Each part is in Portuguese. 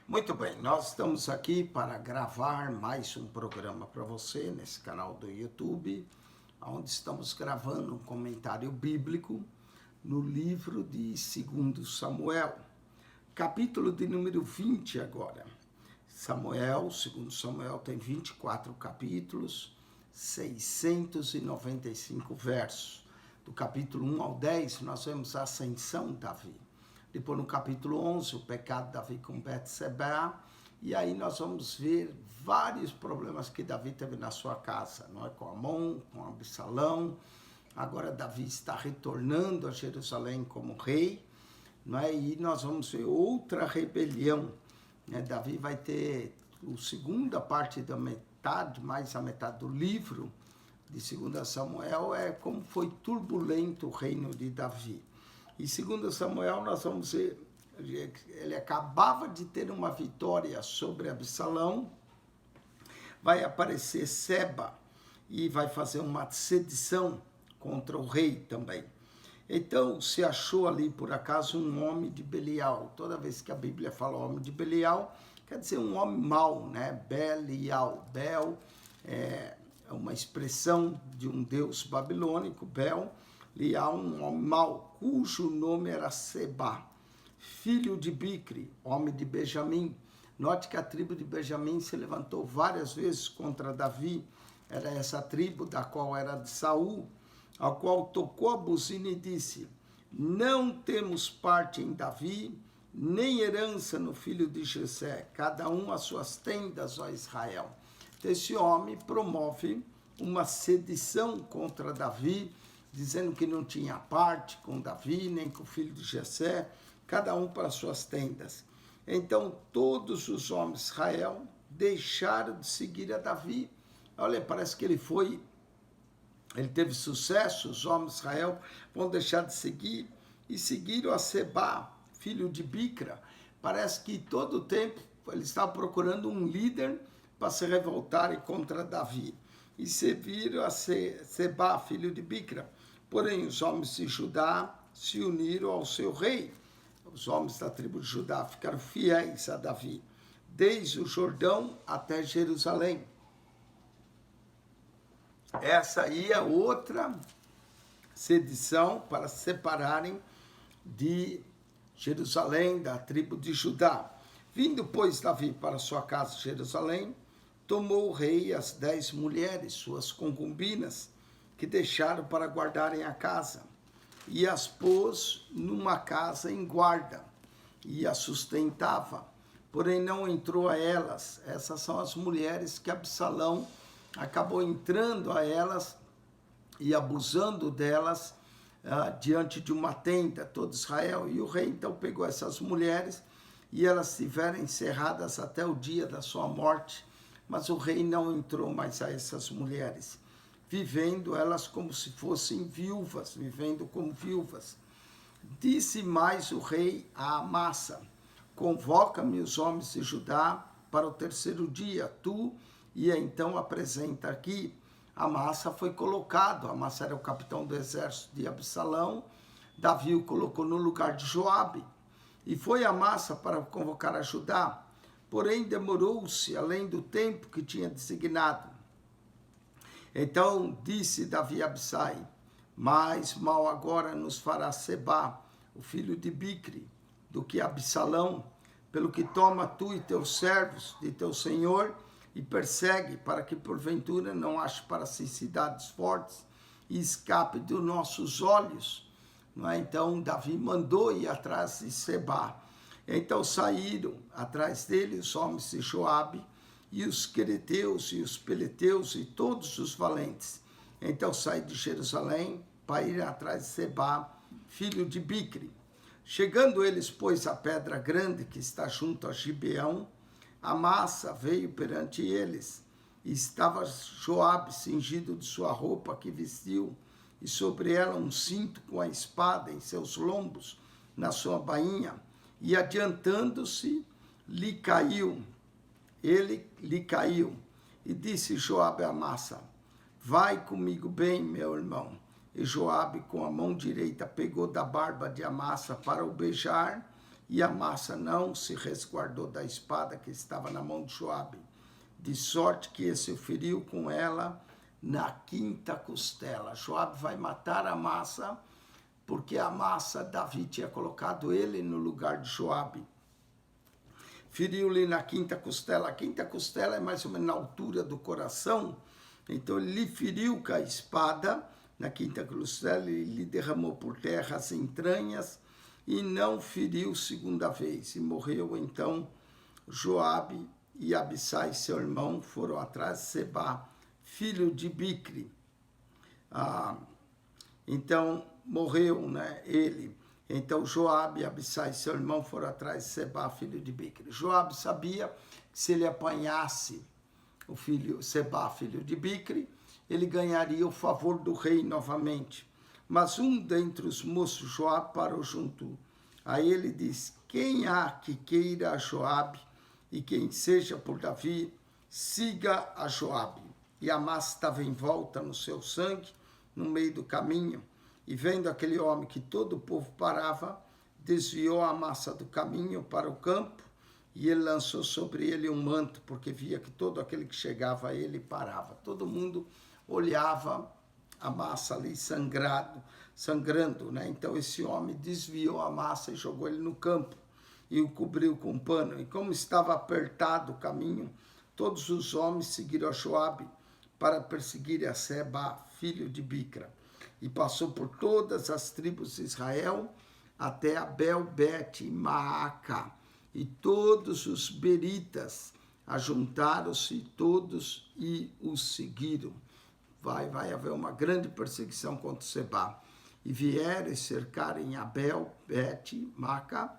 Muito bem, nós estamos aqui para gravar mais um programa para você nesse canal do YouTube, onde estamos gravando um comentário bíblico no livro de 2 Samuel, capítulo de número 20 agora. Segundo Samuel tem 24 capítulos, 695 versos. Do capítulo 1 ao 10, nós vemos a ascensão de Davi. Depois, no capítulo 11, o pecado de Davi com Betseba. E aí nós vamos ver vários problemas que Davi teve na sua casa, não é? Com Amon, com Absalão. Agora Davi está retornando a Jerusalém como rei, não é? E nós vamos ver outra rebelião, né? Davi vai ter a segunda parte da metade, mais a metade do livro de 2 Samuel, é como foi turbulento o reino de Davi. E 2 Samuel, nós vamos ver, ele acabava de ter uma vitória sobre Absalão, vai aparecer Seba e vai fazer uma sedição contra o rei também. Então, se achou ali, por acaso, um homem de Belial. Toda vez que a Bíblia fala homem de Belial, quer dizer um homem mau, né? Belial. Bel é uma expressão de um deus babilônico, Bel. Lial, um homem mau, cujo nome era Seba, filho de Bicri, homem de Benjamim. Note que a tribo de Benjamim se levantou várias vezes contra Davi. Era essa tribo da qual era de Saul, ao qual tocou a buzina e disse: não temos parte em Davi, nem herança no filho de Jessé, cada um as suas tendas, ó Israel. Então, esse homem promove uma sedição contra Davi, dizendo que não tinha parte com Davi, nem com o filho de Jessé, cada um para suas tendas. Então, todos os homens de Israel deixaram de seguir a Davi. Olha, parece que ele teve sucesso, os homens de Israel vão deixar de seguir, e seguiram a Seba, filho de Bicra. Parece que todo o tempo ele estava procurando um líder para se revoltarem contra Davi. E serviram a Seba, filho de Bicra. Porém, os homens de Judá se uniram ao seu rei. Os homens da tribo de Judá ficaram fiéis a Davi, desde o Jordão até Jerusalém. Essa aí é outra sedição para se separarem de Jerusalém, da tribo de Judá. Vindo, pois, Davi para sua casa de Jerusalém, tomou o rei as 10 mulheres, suas concubinas, que deixaram para guardarem a casa, e as pôs numa casa em guarda, e as sustentava, porém não entrou a elas. Essas são as mulheres que Absalão acabou entrando a elas e abusando delas diante de uma tenda, todo Israel. E o rei então pegou essas mulheres, e elas estiveram encerradas até o dia da sua morte, mas o rei não entrou mais a essas mulheres, vivendo elas como se fossem viúvas, vivendo como viúvas. Disse mais o rei a Amasa: convoca-me os homens de Judá para o 3º dia, tu, e então apresenta aqui. Amasa foi colocado, Amasa era o capitão do exército de Absalão, Davi o colocou no lugar de Joabe, e foi Amasa para convocar a Judá, porém demorou-se além do tempo que tinha designado. Então disse Davi a Absai: mais mal agora nos fará Seba, o filho de Bicri, do que Absalão, pelo que toma tu e teus servos de teu senhor e persegue, para que porventura não ache para si cidades fortes e escape dos nossos olhos. Não é? Então Davi mandou ir atrás de Seba. Então saíram atrás dele os homens de Joabe, e os quereteus e os peleteus e todos os valentes. Então saí de Jerusalém para ir atrás de Seba, filho de Bicri. Chegando eles, pois, à pedra grande que está junto a Gibeão, Amasa veio perante eles, e estava Joabe cingido de sua roupa que vestiu, e sobre ela um cinto com a espada em seus lombos, na sua bainha, e adiantando-se, ele lhe caiu, e disse Joabe a Amasa: vai comigo bem, meu irmão. E Joabe, com a mão direita, pegou da barba de Amasa para o beijar, e Amasa não se resguardou da espada que estava na mão de Joabe, de sorte que esse o feriu com ela na quinta costela. Joabe vai matar Amasa, porque Amasa, Davi tinha colocado ele no lugar de Joabe. Feriu-lhe na quinta costela. A quinta costela é mais ou menos na altura do coração. Então ele lhe feriu com a espada na quinta costela e lhe derramou por terra as entranhas e não feriu segunda vez. E morreu então Joabe e Abissai, seu irmão, foram atrás de Seba, filho de Bicri. Então morreu, né, ele. Então Joabe e Abissai, seu irmão, foram atrás de Seba, filho de Bicri. Joabe sabia que se ele apanhasse o filho Seba, filho de Bicri, ele ganharia o favor do rei novamente. Mas um dentre os moços Joabe parou junto a ele e disse: quem há que queira a Joabe, e quem seja por Davi, siga a Joabe. E Amasa estava em volta no seu sangue, no meio do caminho, e vendo aquele homem que todo o povo parava, desviou a Amasa do caminho para o campo, e ele lançou sobre ele um manto, porque via que todo aquele que chegava a ele parava. Todo mundo olhava Amasa ali sangrando, né? Então esse homem desviou a Amasa e jogou ele no campo e o cobriu com um pano. E como estava apertado o caminho, todos os homens seguiram a Joabe para perseguir a Seba, filho de Bicra. E passou por todas as tribos de Israel até Abel-Bet-Maaca. E todos os beritas ajuntaram-se todos e os seguiram. Vai haver uma grande perseguição contra Seba. E vieram e cercaram em Abel-Bet-Maaca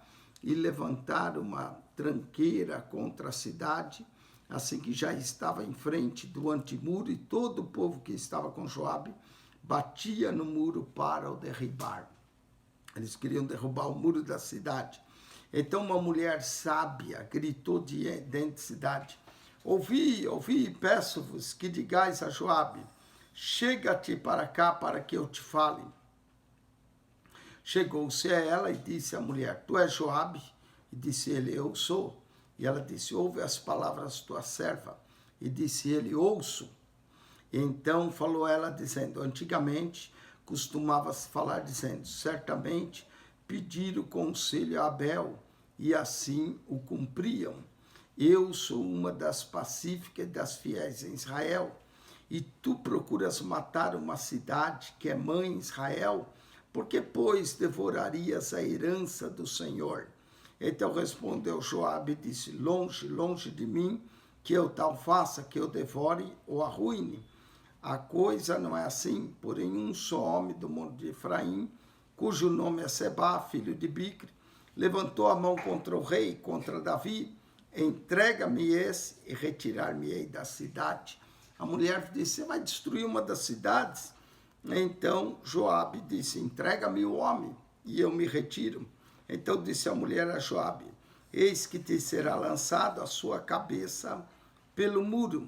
e levantaram uma tranqueira contra a cidade, assim que já estava em frente do antemuro, e todo o povo que estava com Joabe batia no muro para o derribar. Eles queriam derrubar o muro da cidade. Então uma mulher sábia gritou dentro da cidade: ouvi, peço-vos que digais a Joabe: chega-te para cá para que eu te fale. Chegou-se a ela e disse à mulher: tu és Joabe? E disse ele: eu sou. E ela disse: ouve as palavras de tua serva. E disse ele: ouço. E então falou ela dizendo: antigamente costumava-se falar dizendo: certamente pediram conselho a Abel, e assim o cumpriam. Eu sou uma das pacíficas e das fiéis em Israel, e tu procuras matar uma cidade que é mãe em Israel, porque, pois, devorarias a herança do Senhor? Então respondeu Joabe e disse: longe, longe de mim, que eu tal faça, que eu devore ou arruine. A coisa não é assim, porém um só homem do monte de Efraim, cujo nome é Seba, filho de Bicri, levantou a mão contra o rei, contra Davi: entrega-me esse e retirar-me-ei da cidade. A mulher disse: você vai destruir uma das cidades? Então Joabe disse: entrega-me o homem e eu me retiro. Então disse a mulher a Joabe: eis que te será lançado a sua cabeça pelo muro.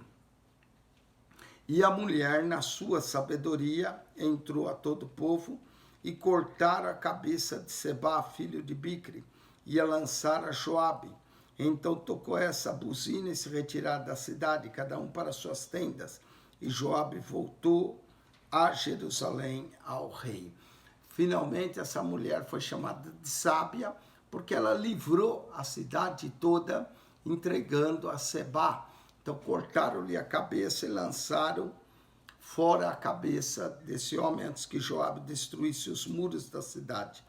E a mulher, na sua sabedoria, entrou a todo o povo e cortaram a cabeça de Seba, filho de Bicri, e a lançaram a Joabe. Então tocou essa buzina e se retiraram da cidade, cada um para suas tendas. E Joabe voltou a Jerusalém ao rei. Finalmente essa mulher foi chamada de sábia, porque ela livrou a cidade toda, entregando a Seba. Então cortaram-lhe a cabeça e lançaram fora a cabeça desse homem, antes que Joabe destruísse os muros da cidade.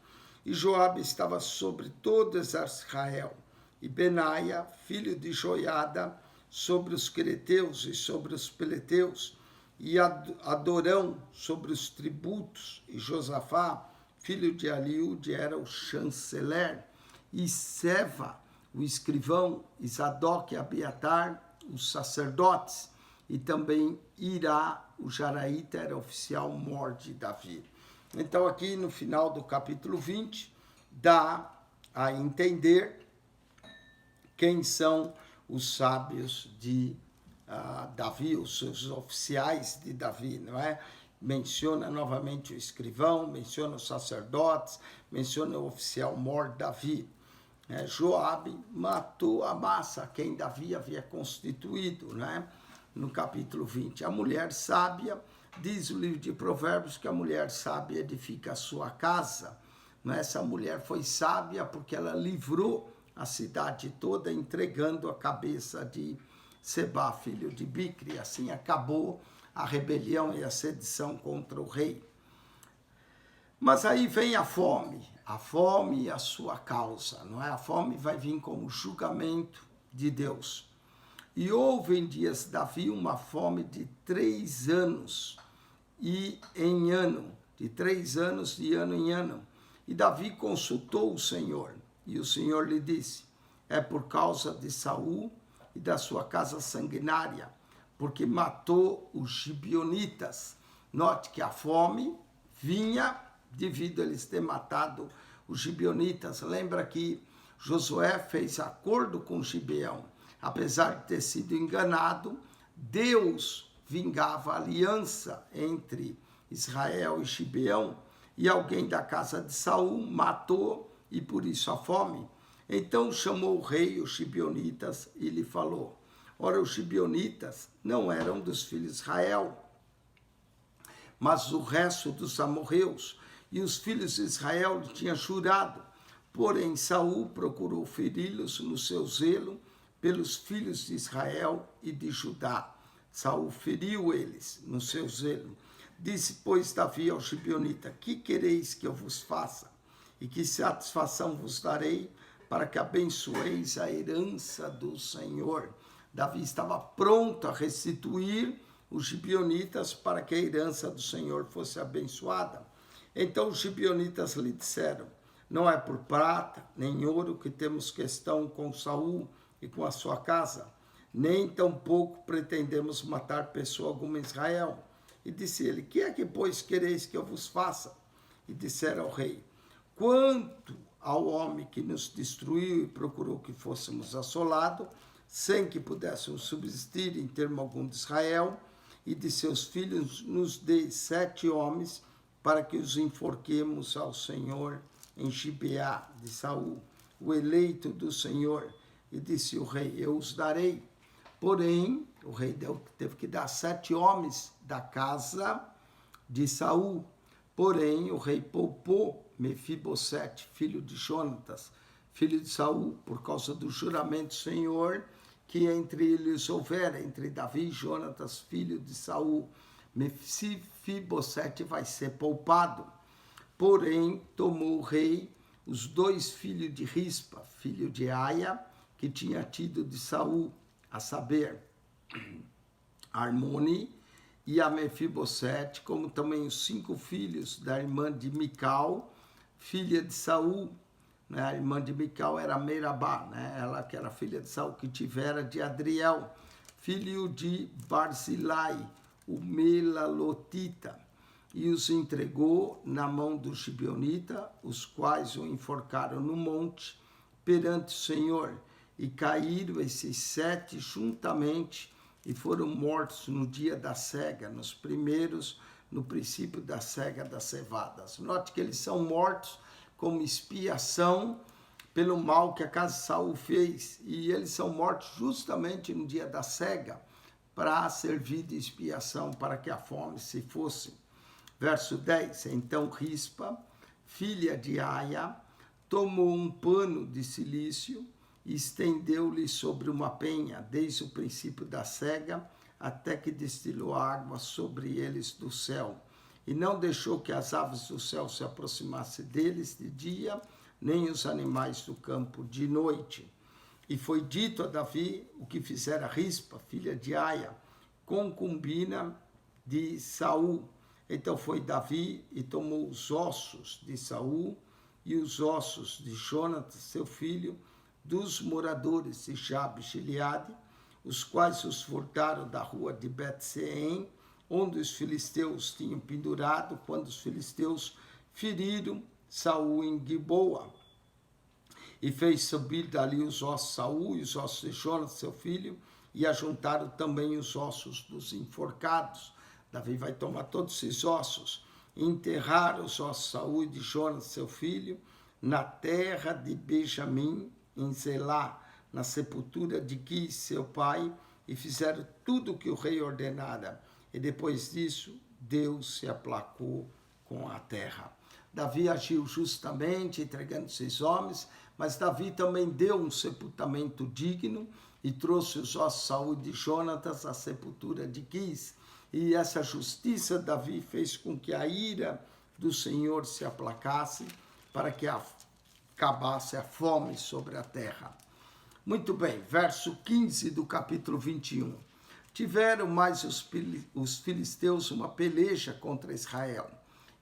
E Joabe estava sobre todo Israel, e Benaia, filho de Joiada, sobre os quereteus e sobre os peleteus, e Adorão sobre os tributos, e Josafá, filho de Aliúde, era o chanceler, e Seva, o escrivão, e Zadok e Abiatar, os sacerdotes, e também Irá, o Jaraíta, era oficial mor de Davi. Então aqui no final do capítulo 20, dá a entender quem são os sábios de Davi, os seus oficiais de Davi, não é? Menciona novamente o escrivão, menciona os sacerdotes, menciona o oficial mor Davi. Joabe matou Amasa, quem Davi havia constituído, né? No capítulo 20. A mulher sábia, diz o livro de Provérbios, que a mulher sábia edifica a sua casa. Essa mulher foi sábia porque ela livrou a cidade toda, entregando a cabeça de Sebá, filho de Bicri. Assim acabou a rebelião e a sedição contra o rei. Mas aí vem a fome e a sua causa, não é? A fome vai vir como julgamento de Deus. E houve em dias de Davi uma fome de 3 anos e em ano, de 3 anos de ano em ano. E Davi consultou o Senhor, e o Senhor lhe disse: é por causa de Saul e da sua casa sanguinária, porque matou os gibeonitas. Note que a fome vinha devido a eles ter matado os gibeonitas. Lembra que Josué fez acordo com Gibeão. Apesar de ter sido enganado, Deus vingava a aliança entre Israel e Gibeão, e alguém da casa de Saul matou, e por isso a fome. Então chamou o rei os gibeonitas e lhe falou: ora, os gibeonitas não eram dos filhos de Israel, mas o resto dos amorreus, e os filhos de Israel lhe tinham jurado. Porém, Saul procurou feri-los no seu zelo pelos filhos de Israel e de Judá. Saul feriu eles no seu zelo. Disse, pois, Davi ao gibeonita: que quereis que eu vos faça? E que satisfação vos darei para que abençoeis a herança do Senhor? Davi estava pronto a restituir os gibeonitas para que a herança do Senhor fosse abençoada. Então os gibeonitas lhe disseram: não é por prata nem ouro que temos questão com Saul e com a sua casa, nem tampouco pretendemos matar pessoa alguma em Israel. E disse ele: que é que, pois, quereis que eu vos faça? E disseram ao rei: quanto ao homem que nos destruiu e procurou que fôssemos assolados, sem que pudéssemos subsistir em termo algum de Israel, e de seus filhos nos dê 7 homens, para que os enforquemos ao Senhor em Gibeá de Saul, o eleito do Senhor. E disse o rei: eu os darei. Porém, o rei teve que dar 7 homens da casa de Saul. Porém, o rei poupou Mefibosete, filho de Jonatas, filho de Saul, por causa do juramento do Senhor que entre eles houvera, entre Davi e Jonatas, filho de Saul. Mefibosete vai ser poupado. Porém, tomou o rei os 2 filhos de Rispa, filho de Aia, que tinha tido de Saul, a saber, Armoni e a Mefibosete, como também os 5 filhos da irmã de Mical, filha de Saul. A irmã de Mical era Merabá, ela que era filha de Saul, que tivera de Adriel, filho de Barzilai, o Melalotita, e os entregou na mão do gibeonita, os quais o enforcaram no monte perante o Senhor. E caíram esses 7 juntamente e foram mortos no dia da cega, no princípio da cega das cevadas. Note que eles são mortos como expiação pelo mal que a casa de Saul fez. E eles são mortos justamente no dia da cega, para servir de expiação, para que a fome se fosse. Verso 10. Então Rispa, filha de Aia, tomou um pano de cilício e estendeu-lhe sobre uma penha, desde o princípio da cega, até que destilou água sobre eles do céu. E não deixou que as aves do céu se aproximassem deles de dia, nem os animais do campo de noite. E foi dito a Davi o que fizera Rispa, filha de Aia, concubina de Saul. Então foi Davi e tomou os ossos de Saul e os ossos de Jonatas, seu filho, dos moradores de Jabes Gileade, os quais os furtaram da rua de Bet-Seém, onde os filisteus tinham pendurado, quando os filisteus feriram Saul em Giboa. E fez subir dali os ossos de Saul e os ossos de Jonatas, seu filho, e ajuntaram também os ossos dos enforcados. Davi vai tomar todos esses ossos, e enterraram os ossos de Saul e de Jonatas, seu filho, na terra de Benjamim, em Zelá, na sepultura de Quis, seu pai, e fizeram tudo o que o rei ordenara. E depois disso, Deus se aplacou com a terra. Davi agiu justamente, entregando esses homens, mas Davi também deu um sepultamento digno e trouxe os ossos de Saul e de Jonatas à sepultura de Quis. E essa justiça Davi fez com que a ira do Senhor se aplacasse para que acabasse a fome sobre a terra. Muito bem, verso 15 do capítulo 21. Tiveram mais os filisteus uma peleja contra Israel.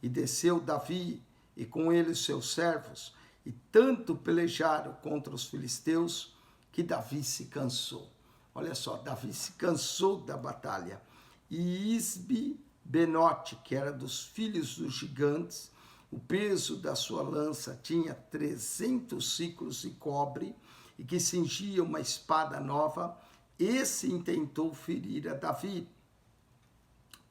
E desceu Davi, e com ele os seus servos, e tanto pelejaram contra os filisteus, que Davi se cansou. Olha só, Davi se cansou da batalha. E Isbi-Benote, que era dos filhos dos gigantes, o peso da sua lança tinha 300 ciclos de cobre, e que cingia uma espada nova, esse intentou ferir a Davi.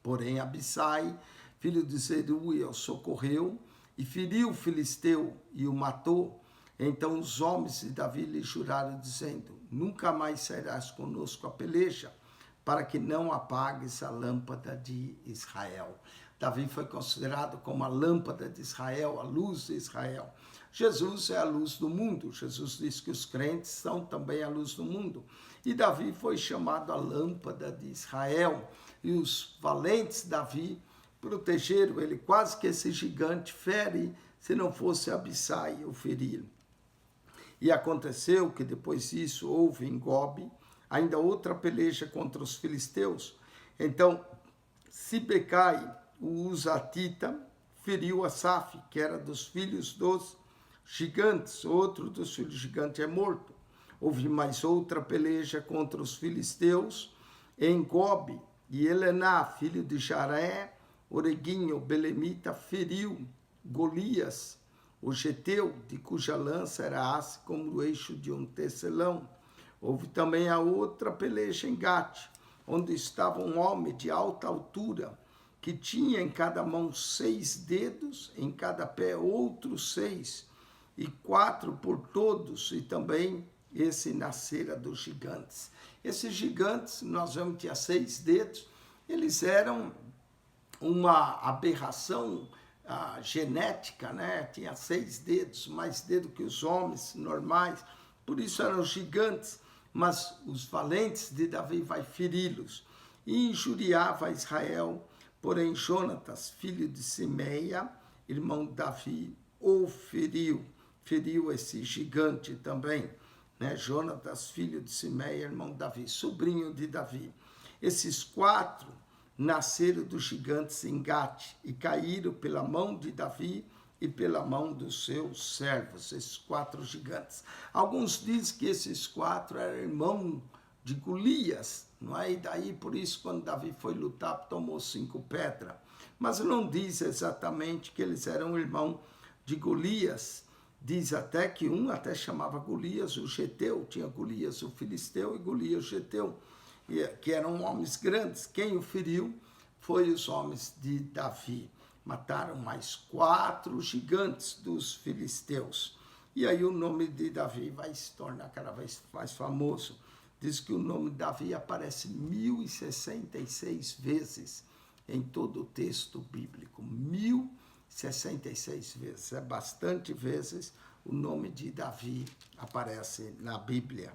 Porém, Abissai, filho de Zeruia, o socorreu e feriu o filisteu e o matou. Então os homens de Davi lhe juraram, dizendo: nunca mais sairás conosco a peleja, para que não apagues a lâmpada de Israel. Davi foi considerado como a lâmpada de Israel, a luz de Israel. Jesus é a luz do mundo. Jesus diz que os crentes são também a luz do mundo. E Davi foi chamado a lâmpada de Israel. E os valentes Davi protegeram ele, quase que esse gigante fere, se não fosse Abissai o ferir. E aconteceu que depois disso houve em Gobe ainda outra peleja contra os filisteus. Então Sibecai, o Uzatita, feriu Asaf, que era dos filhos dos gigantes. Outro dos filhos gigantes é morto. Houve mais outra peleja contra os filisteus em Gobe, e Elená, filho de Jaré, Oreguinho, belemita, feriu Golias, o geteu, de cuja lança era aço como o eixo de um tecelão. Houve também a outra peleja em Gate, onde estava um homem de alta altura, que tinha em cada mão 6 dedos, em cada pé outros 6, e 4 por todos, e também esse nascera dos gigantes. Esses gigantes, nós vemos que tinha 6 dedos, eles eram uma aberração genética, né? Tinha 6 dedos, mais dedo que os homens normais, por isso eram gigantes, mas os valentes de Davi vai feri-los. E injuriava Israel, porém Jonatas, filho de Simeia, irmão de Davi, o feriu esse gigante também, né? Jonatas, filho de Simeia, irmão de Davi, sobrinho de Davi. Esses 4 nasceram dos gigantes em Gate e caíram pela mão de Davi e pela mão dos seus servos, esses 4 gigantes. Alguns dizem que esses 4 eram irmãos de Golias, não é? E daí, por isso, quando Davi foi lutar, tomou 5 pedras. Mas não diz exatamente que eles eram irmãos de Golias. Diz até que um até chamava Golias o geteu, tinha Golias o filisteu e Golias o geteu, que eram homens grandes. Quem o feriu foi os homens de Davi. Mataram mais 4 gigantes dos filisteus. E aí o nome de Davi vai se tornar cada vez mais famoso. Diz que o nome de Davi aparece 1066 vezes em todo o texto bíblico. 1066 vezes. É bastante vezes o nome de Davi aparece na Bíblia.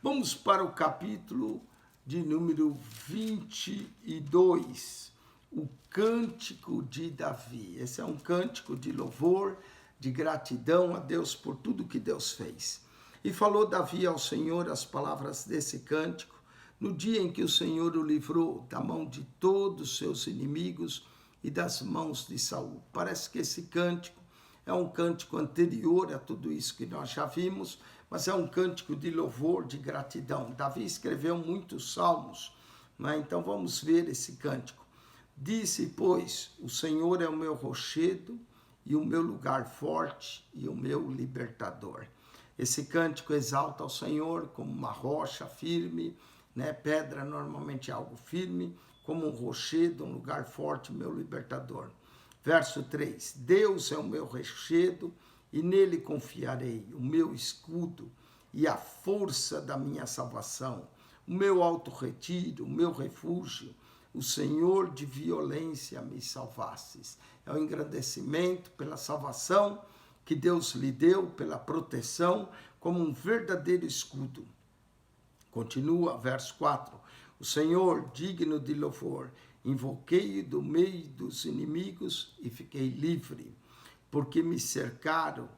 Vamos para o capítulo de número 22, o Cântico de Davi. Esse é um cântico de louvor, de gratidão a Deus por tudo que Deus fez. E falou Davi ao Senhor as palavras desse cântico, no dia em que o Senhor o livrou da mão de todos os seus inimigos e das mãos de Saul. Parece que esse cântico é um cântico anterior a tudo isso que nós já vimos, mas é um cântico de louvor, de gratidão. Davi escreveu muitos salmos, né? Então vamos ver esse cântico. Disse, pois, o Senhor é o meu rochedo e o meu lugar forte e o meu libertador. Esse cântico exalta ao Senhor como uma rocha firme, né? Pedra normalmente é algo firme, como um rochedo, um lugar forte, meu libertador. Verso 3, Deus é o meu rochedo e nele confiarei, o meu escudo e a força da minha salvação, o meu alto retiro, o meu refúgio, o Senhor de violência me salvastes. É o engrandecimento pela salvação que Deus lhe deu, pela proteção, como um verdadeiro escudo. Continua, verso 4. O Senhor, digno de louvor, invoquei-o do meio dos inimigos e fiquei livre, porque me cercaram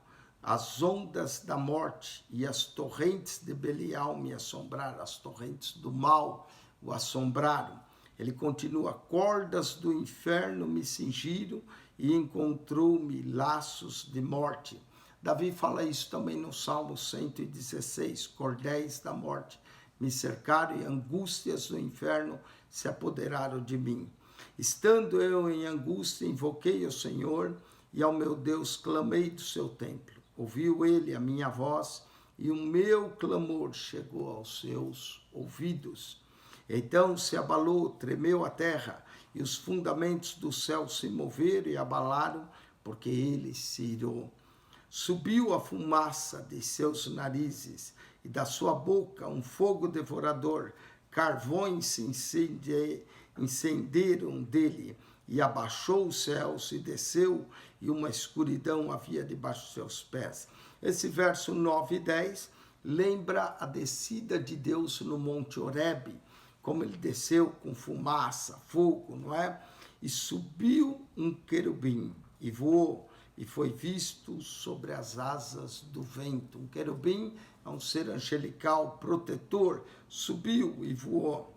as ondas da morte e as torrentes de Belial me assombraram, as torrentes do mal o assombraram. Ele continua, cordas do inferno me cingiram e encontrou-me laços de morte. Davi fala isso também no Salmo 116, cordéis da morte me cercaram e angústias do inferno se apoderaram de mim. Estando eu em angústia, invoquei o Senhor e ao meu Deus clamei do seu templo. Ouviu ele a minha voz e o meu clamor chegou aos seus ouvidos. Então se abalou, tremeu a terra e os fundamentos do céu se moveram e abalaram, porque ele se irou. Subiu a fumaça de seus narizes e da sua boca um fogo devorador, carvões se incenderam dele, e abaixou os céus e desceu, e uma escuridão havia debaixo de seus pés. Esse verso 9 e 10 lembra a descida de Deus no Monte Horebe, como ele desceu com fumaça, fogo, não é? E subiu um querubim e voou, e foi visto sobre as asas do vento. Um querubim é um ser angelical, protetor, subiu e voou.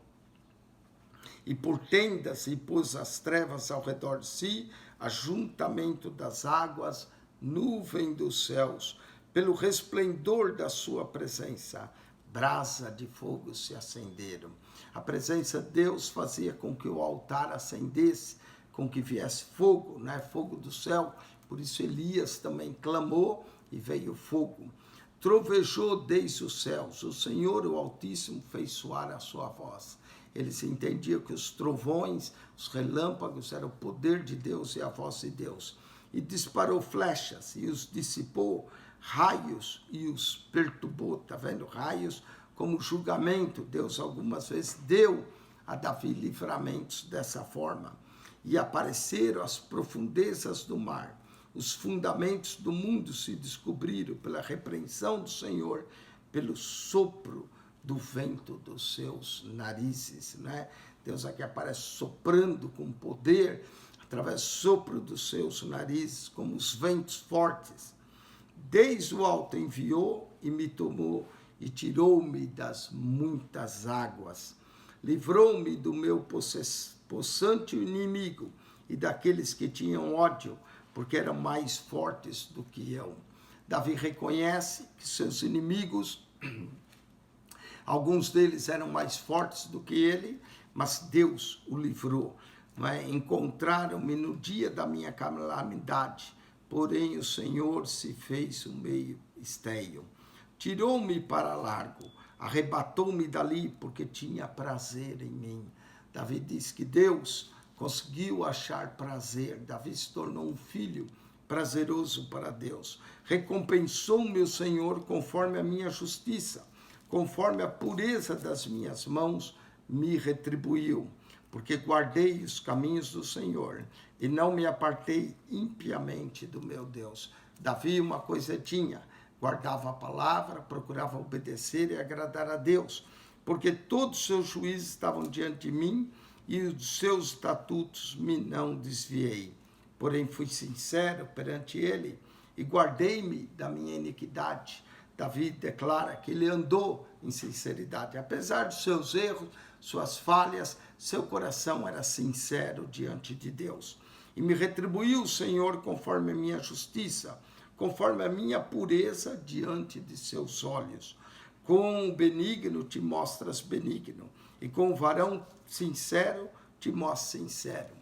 E por tendas e pôs as trevas ao redor de si, ajuntamento das águas, nuvem dos céus, pelo resplendor da sua presença, brasa de fogo se acenderam. A presença de Deus fazia com que o altar acendesse, com que viesse fogo, né? Fogo do céu. Por isso Elias também clamou e veio fogo. Trovejou desde os céus, o Senhor, o Altíssimo, fez soar a sua voz. Eles entendiam que os trovões, os relâmpagos, eram o poder de Deus e a voz de Deus. E disparou flechas e os dissipou, raios e os perturbou. Está vendo? Raios como julgamento. Deus algumas vezes deu a Davi livramentos dessa forma. E apareceram as profundezas do mar. Os fundamentos do mundo se descobriram pela repreensão do Senhor, pelo sopro do vento dos seus narizes, né? Deus aqui aparece soprando com poder, através do sopro dos seus narizes, como os ventos fortes. Desde o alto enviou e me tomou e tirou-me das muitas águas. Livrou-me do meu possante inimigo e daqueles que tinham ódio, porque eram mais fortes do que eu. Davi reconhece que seus inimigos, alguns deles eram mais fortes do que ele, mas Deus o livrou. Não é? Encontraram-me no dia da minha calamidade, porém o Senhor se fez o meio esteio. Tirou-me para largo, arrebatou-me dali, porque tinha prazer em mim. Davi diz que Deus conseguiu achar prazer. Davi se tornou um filho prazeroso para Deus. Recompensou-me o Senhor conforme a minha justiça, conforme a pureza das minhas mãos me retribuiu, porque guardei os caminhos do Senhor e não me apartei impiamente do meu Deus. Davi uma coisa tinha, guardava a palavra, procurava obedecer e agradar a Deus, porque todos os seus juízes estavam diante de mim e os seus estatutos me não desviei. Porém fui sincero perante ele e guardei-me da minha iniquidade. Davi declara que ele andou em sinceridade. Apesar dos seus erros, suas falhas, seu coração era sincero diante de Deus. E me retribuiu o Senhor conforme a minha justiça, conforme a minha pureza diante de seus olhos. Com o benigno te mostras benigno, e com o varão sincero te mostras sincero.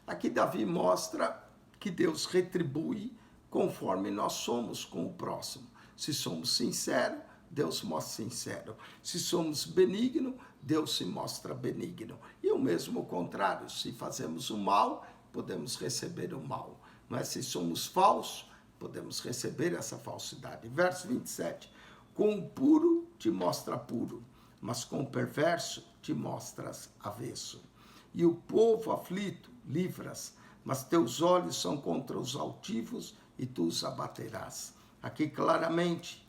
Aqui Davi mostra que Deus retribui conforme nós somos com o próximo. Se somos sinceros, Deus mostra sincero. Se somos benignos, Deus se mostra benigno. E o mesmo contrário, se fazemos o mal, podemos receber o mal. Mas se somos falsos, podemos receber essa falsidade. Verso 27, com o puro te mostra puro, mas com o perverso te mostras avesso. E o povo aflito livras, mas teus olhos são contra os altivos e tu os abaterás. Aqui claramente,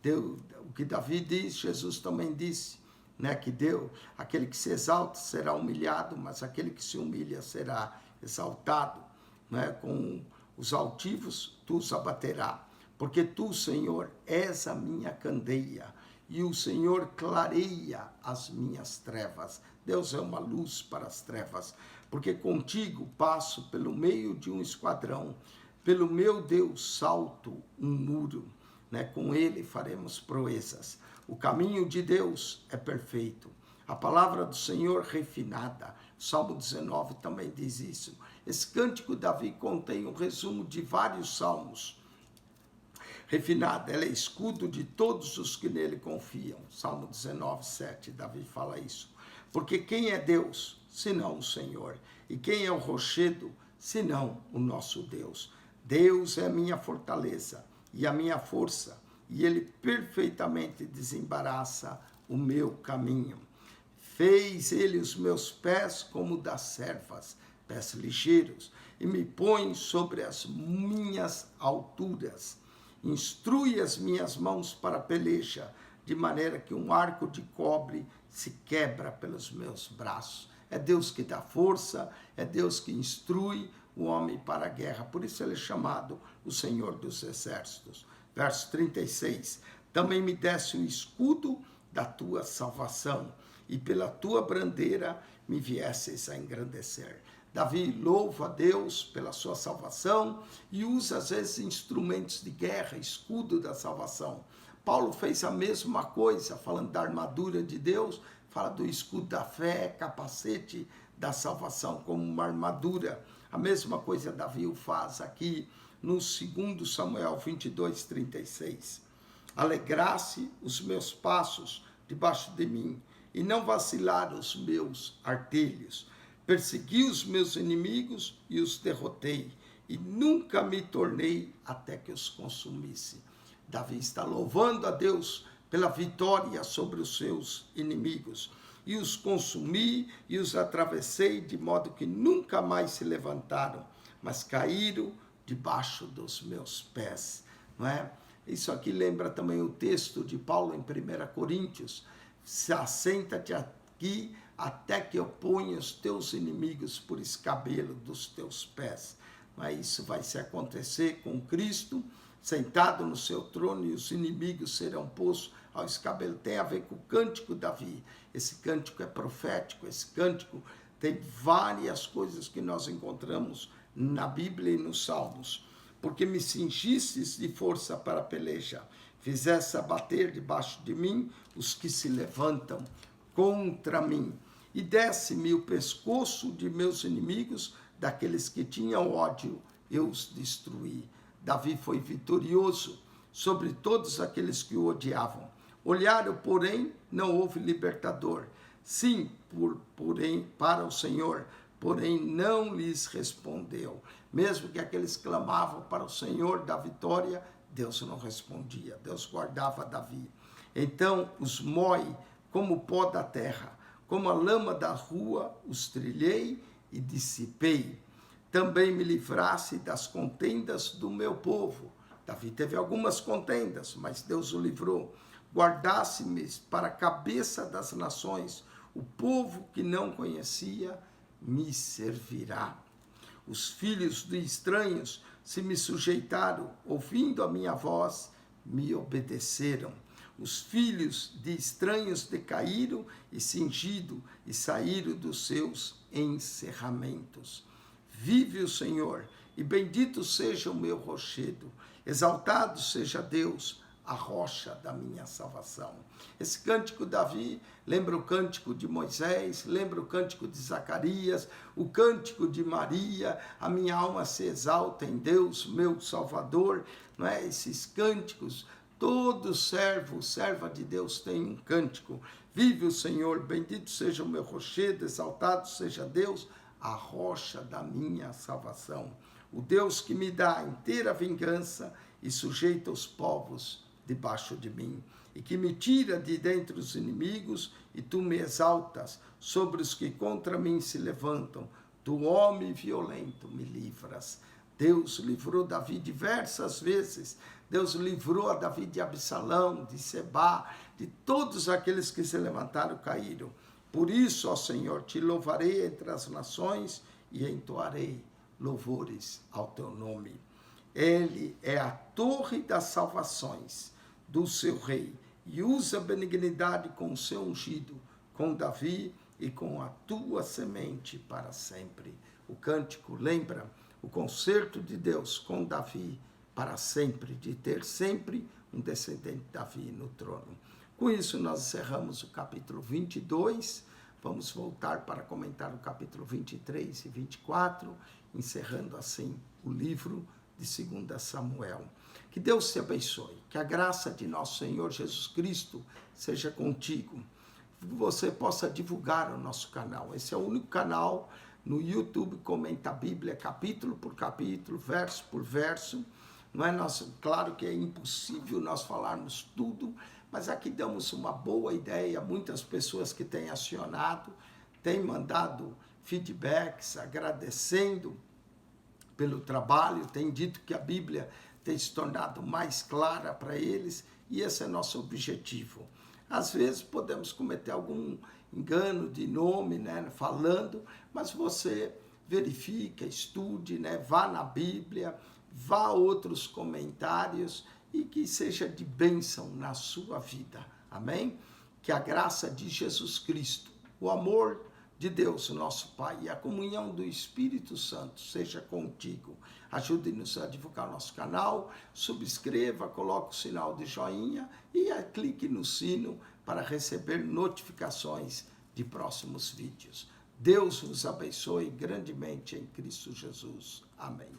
o que Davi diz, Jesus também disse, né, que aquele que se exalta será humilhado, mas aquele que se humilha será exaltado. Né? Com os altivos tu os abaterá, porque tu, Senhor, és a minha candeia, e o Senhor clareia as minhas trevas. Deus é uma luz para as trevas, porque contigo passo pelo meio de um esquadrão, pelo meu Deus salto um muro, né? Com ele faremos proezas. O caminho de Deus é perfeito, a palavra do Senhor refinada. Salmo 19 também diz isso. Esse cântico Davi contém um resumo de vários salmos. Refinada, ela é escudo de todos os que nele confiam. Salmo 19, 7, Davi fala isso. Porque quem é Deus, senão o Senhor? E quem é o rochedo, senão o nosso Deus? Deus é a minha fortaleza e a minha força, e ele perfeitamente desembaraça o meu caminho. Fez ele os meus pés como das servas, pés ligeiros, e me põe sobre as minhas alturas. Instrui as minhas mãos para a peleja, de maneira que um arco de cobre se quebra pelos meus braços. É Deus que dá força, é Deus que instrui o homem para a guerra. Por isso ele é chamado o Senhor dos Exércitos. Verso 36, também me desse o escudo da tua salvação, e pela tua bandeira me viesses a engrandecer. Davi louva a Deus pela sua salvação e usa às vezes instrumentos de guerra, escudo da salvação. Paulo fez a mesma coisa, falando da armadura de Deus, fala do escudo da fé, capacete da salvação como uma armadura. A mesma coisa Davi o faz aqui no 2 Samuel 22, 36. Alegrasse os meus passos debaixo de mim, e não vacilaram os meus artelhos. Persegui os meus inimigos e os derrotei, e nunca me tornei até que os consumisse. Davi está louvando a Deus pela vitória sobre os seus inimigos. E os consumi e os atravessei, de modo que nunca mais se levantaram, mas caíram debaixo dos meus pés. Não é? Isso aqui lembra também o texto de Paulo em 1 Coríntios. Assenta-te aqui até que eu ponha os teus inimigos por escabelo dos teus pés. Mas isso vai se acontecer com Cristo, sentado no seu trono, e os inimigos serão postos ao escabelo. Tem a ver com o cântico Davi. Esse cântico é profético, esse cântico tem várias coisas que nós encontramos na Bíblia e nos Salmos. Porque me cingistes de força para a peleja, fizesse abater debaixo de mim os que se levantam contra mim, e desse-me o pescoço de meus inimigos, daqueles que tinham ódio, eu os destruí. Davi foi vitorioso sobre todos aqueles que o odiavam. Olharam, porém, não houve libertador. Sim, porém, para o Senhor, porém não lhes respondeu. Mesmo que aqueles clamavam para o Senhor da vitória, Deus não respondia, Deus guardava Davi. Então os mói como o pó da terra, como a lama da rua, os trilhei e dissipei. Também me livrasse das contendas do meu povo. Davi teve algumas contendas, mas Deus o livrou. Guardasse-me para a cabeça das nações, o povo que não conhecia me servirá. Os filhos de estranhos se me sujeitaram, ouvindo a minha voz, me obedeceram. Os filhos de estranhos decaíram e cingido e saíram dos seus encerramentos. Vive o Senhor, e bendito seja o meu rochedo. Exaltado seja Deus, a rocha da minha salvação. Esse cântico Davi lembra o cântico de Moisés, lembra o cântico de Zacarias, o cântico de Maria. A minha alma se exalta em Deus, meu Salvador. Não é? Esses cânticos, todo servo, serva de Deus tem um cântico. Vive o Senhor, bendito seja o meu rochedo, exaltado seja Deus, a rocha da minha salvação. o Deus que me dá inteira vingança e sujeita os povos debaixo de mim, e que me tira de dentre os inimigos, e tu me exaltas sobre os que contra mim se levantam. Do homem violento me livras. Deus livrou Davi diversas vezes. Deus livrou a Davi de Absalão, de Sebá, de todos aqueles que se levantaram e caíram. Por isso, ó Senhor, te louvarei entre as nações e entoarei louvores ao teu nome. Ele é a torre das salvações do seu rei e usa benignidade com o seu ungido, com Davi e com a tua semente para sempre. O cântico lembra o concerto de Deus com Davi para sempre, de ter sempre um descendente de Davi no trono. Com isso, nós encerramos o capítulo 22. Vamos voltar para comentar o capítulo 23 e 24, encerrando assim o livro de 2 Samuel. Que Deus te abençoe, que a graça de nosso Senhor Jesus Cristo seja contigo, que você possa divulgar o nosso canal. Esse é o único canal no YouTube que comenta a Bíblia capítulo por capítulo, verso por verso. Não é claro que é impossível nós falarmos tudo, mas aqui damos uma boa ideia. Muitas pessoas que têm acionado, têm mandado feedbacks, agradecendo pelo trabalho, têm dito que a Bíblia tem se tornado mais clara para eles, e esse é nosso objetivo. Às vezes podemos cometer algum engano de nome, né, falando, mas você verifica, estude, né, vá na Bíblia, vá a outros comentários e que seja de bênção na sua vida. Amém? Que a graça de Jesus Cristo, o amor de Deus, nosso Pai, e a comunhão do Espírito Santo seja contigo. Ajude-nos a divulgar nosso canal, subscreva, coloque o sinal de joinha e clique no sino para receber notificações de próximos vídeos. Deus vos abençoe grandemente em Cristo Jesus. Amém.